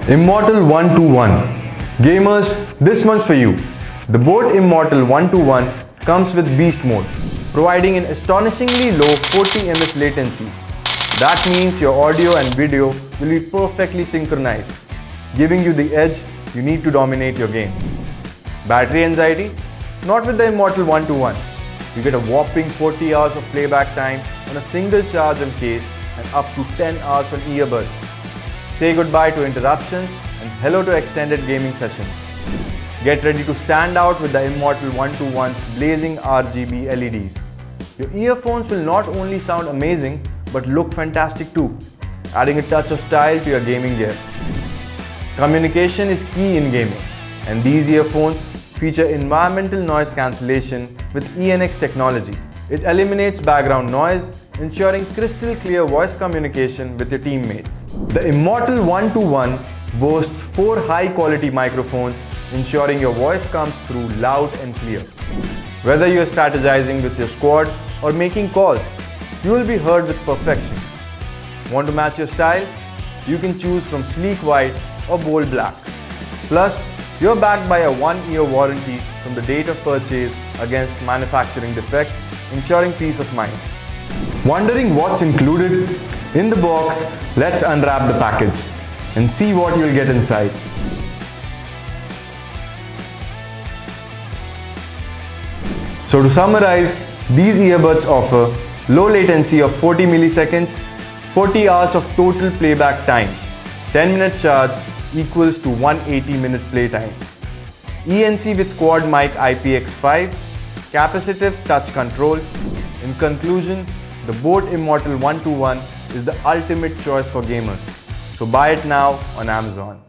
Immortal 121. Gamers, this one's for you. The boAt Immortal 121 comes with Beast Mode, providing an astonishingly low 40 ms latency. That means your audio and video will be perfectly synchronized, giving you the edge you need to dominate your game. Battery anxiety? Not with the Immortal 121. You get a whopping 40 hours of playback time on a single charge on case and up to 10 hours on earbuds. Say goodbye to interruptions and hello to extended gaming sessions. Get ready to stand out with the Immortal 121's blazing RGB LEDs. Your earphones will not only sound amazing but look fantastic too, adding a touch of style to your gaming gear. Communication is key in gaming, and these earphones feature environmental noise cancellation with ENX technology. It eliminates background noise, ensuring crystal clear voice communication with your teammates. The Immortal 121 boasts 4 high-quality microphones, ensuring your voice comes through loud and clear. Whether you are strategizing with your squad or making calls, you will be heard with perfection. Want to match your style? You can choose from sleek white or bold black. Plus, you're backed by a 1-year warranty from the date of purchase against manufacturing defects, ensuring peace of mind. Wondering what's included? In the box, let's unwrap the package and see what you'll get inside. So to summarize, these earbuds offer low latency of 40 milliseconds, 40 hours of total playback time, 10-minute charge equals to 180-minute playtime, ENC with quad mic IPX5, capacitive touch control. In conclusion, the boAt Immortal 121 is the ultimate choice for gamers. So buy it now on Amazon.